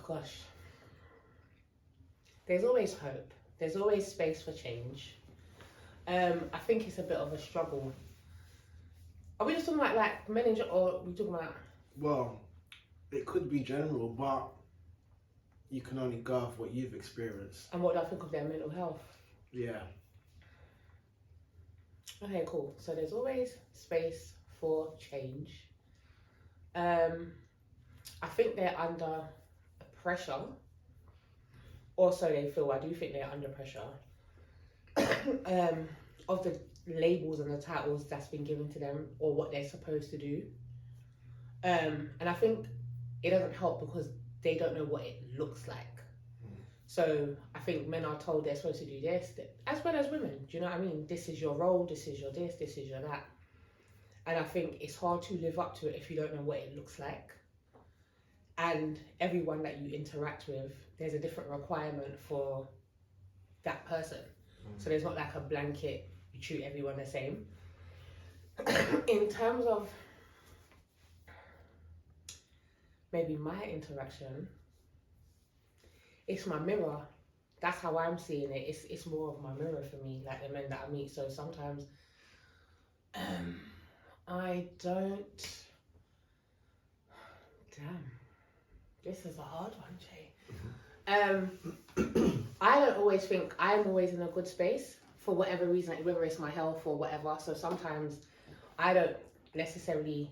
gosh. There's always hope. There's always space for change. I think it's a bit of a struggle. Are we just talking about like men in or are we talking about? Well, it could be general, but you can only go off what you've experienced. And what do I think of their mental health? Yeah. Okay, cool. So there's always space for change. I think they're under pressure. Also, I do think they're under pressure of the labels and the titles that's been given to them or what they're supposed to do. And I think it doesn't help because they don't know what it looks like. So I think men are told they're supposed to do this, as well as women. Do you know what I mean? This is your role, this is your this is your that. And I think it's hard to live up to it if you don't know what it looks like. And everyone that you interact with, there's a different requirement for that person. So there's not like a blanket, you treat everyone the same. In terms of maybe my interaction, it's my mirror. That's how I'm seeing it. It's more of my mirror for me, like the men that I meet. So sometimes I don't... Damn. This is a hard one, Jay. I don't always think I'm always in a good space for whatever reason, like whether it's my health or whatever. So sometimes I don't necessarily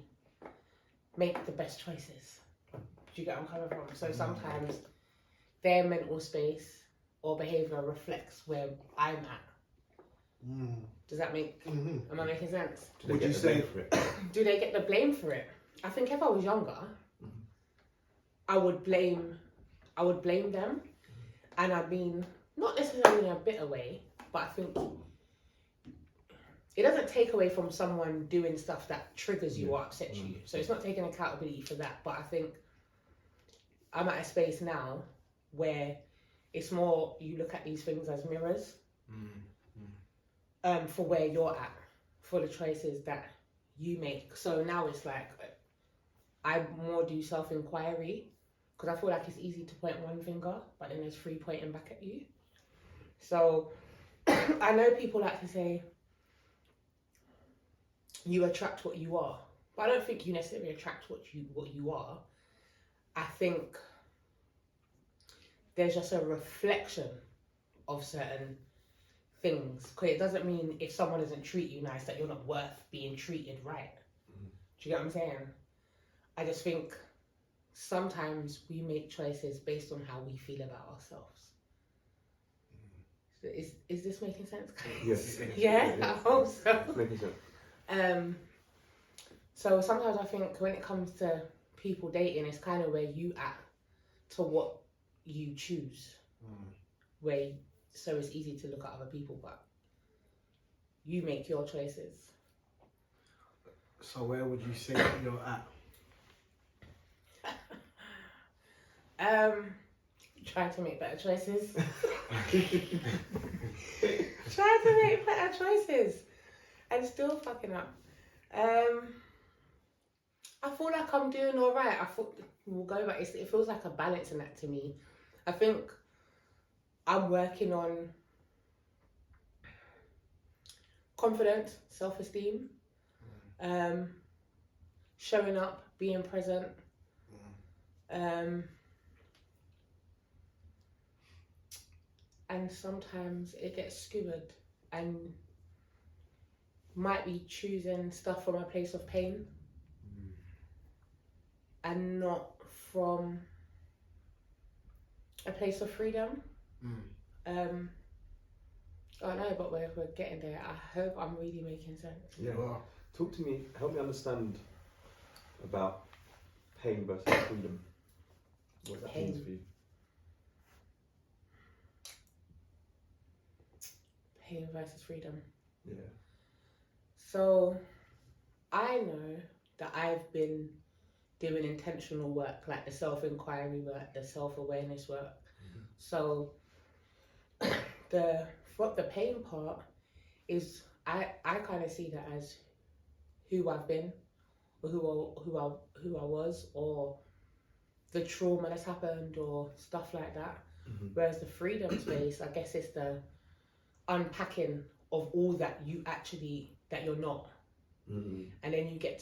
make the best choices. Do you get where I'm coming from? So sometimes their mental space or behaviour reflects where I'm at. Does that make... Am I making sense? Would you say for it? Do they get the blame for it? I think if I was younger, I would blame them, and I mean not necessarily in a bitter way, but I think it doesn't take away from someone doing stuff that triggers you or upsets you. So it's not taking accountability for that. But I think I'm at a space now where it's more you look at these things as mirrors for where you're at, for the choices that you make. So now it's like I more do self-inquiry because I feel like it's easy to point one finger, but then there's three pointing back at you. So I know people like to say you attract what you are, but I don't think you necessarily attract what you are. I think there's just a reflection of certain things. Because it doesn't mean if someone doesn't treat you nice that you're not worth being treated right. Do you get what I'm saying? I just think sometimes we make choices based on how we feel about ourselves. So is this making sense? Yes. Yeah, I hope so. Making sense. So sometimes I think when it comes to people dating, it's kind of where you act to what you choose. So it's easy to look at other people, but you make your choices. So where would you say that you're at? Trying to make better choices. Trying to make better choices and still fucking up. I feel like I'm doing all right. I thought we'll go back. It feels like a balancing act to me. I think I'm working on confidence, self-esteem, showing up, being present. And sometimes it gets skewered and might be choosing stuff from a place of pain and not from a place of freedom. I don't know, but we're getting there. I hope I'm really making sense. Yeah. Wow. Talk to me, help me understand about pain versus freedom. What that Pain. means for you. Pain versus freedom. Yeah. So I know that I've been doing intentional work, like the self-inquiry work, the self-awareness work. So the pain part is I kind of see that as who I've been, or who I was, or the trauma that's happened or stuff like that. Mhm. Whereas the freedom space, I guess, it's the unpacking of all that you're not, Mhm. and then you get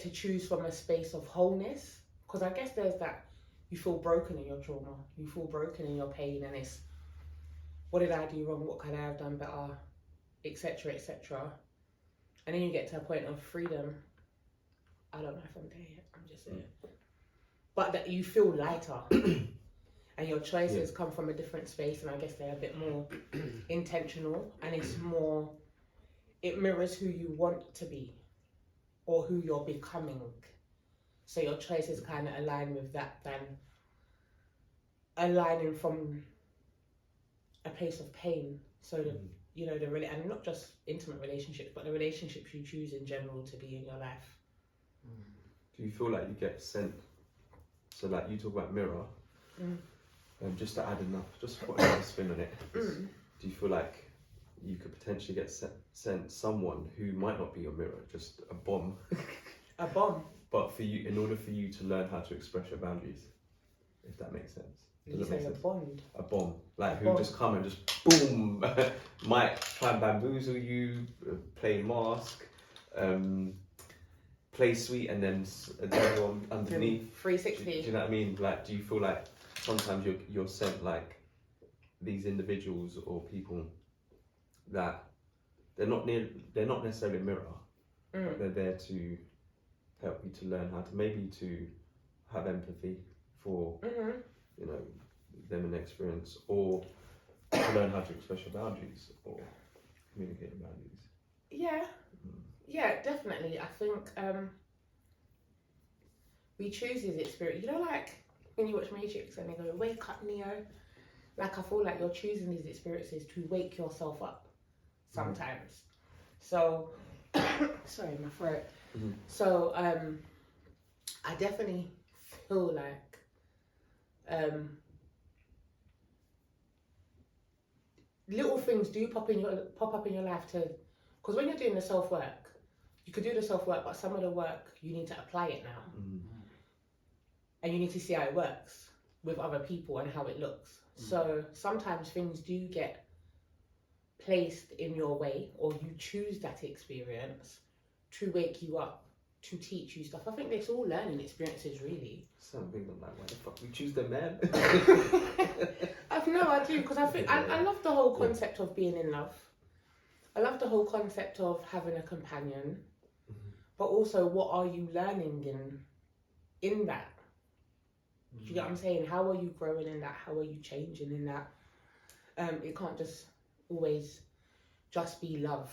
to choose from a space of wholeness. Because I guess there's that, you feel broken in your trauma, you feel broken in your pain, and it's, what did I do wrong? What could I have done better? Etc. etc. And then you get to a point of freedom. I don't know if I'm there yet. I'm just saying. But that you feel lighter, and your choices come from a different space, and I guess they're a bit more intentional, and it's more. It mirrors who you want to be, or who you're becoming. So your choices kind of align with that than aligning from a place of pain. So the and not just intimate relationships, but the relationships you choose in general to be in your life. Do you feel like you get sent? So like you talk about mirror, just to add enough, just put another spin on it. Do you feel like you could potentially get sent someone who might not be your mirror, just a bomb? A bomb. But for you, in order for you to learn how to express your boundaries, if that makes sense. You say a bond. A bomb, like A who bomb. just come and just boom, might try and bamboozle you, play mask, play sweet, and then go on underneath. 360. Do you know what I mean? Like, do you feel like sometimes you're sent like these individuals or people that they're not necessarily a mirror, but they're there to help you to learn how to to have empathy for them and experience, or to learn how to express your boundaries or communicate your boundaries. Yeah, definitely. I think we choose his experience. You know, like when you watch Matrix and they go, "Wake up, Neo." Like, I feel like you're choosing these experiences to wake yourself up sometimes. So, sorry, my throat. So, I definitely feel like little things do pop up in your life to, because when you're doing the self work, you could do the self work, but some of the work you need to apply it now, and you need to see how it works with other people and how it looks. So sometimes things do get placed in your way, or you choose that experience to wake you up, to teach you stuff. I think it's all learning experiences, really. Something like, why the fuck we choose them, man? I do, because I think I love the whole concept of being in love. I love the whole concept of having a companion, but also, what are you learning in that? Do you get what I'm saying? How are you growing in that? How are you changing in that? It can't just always just be love.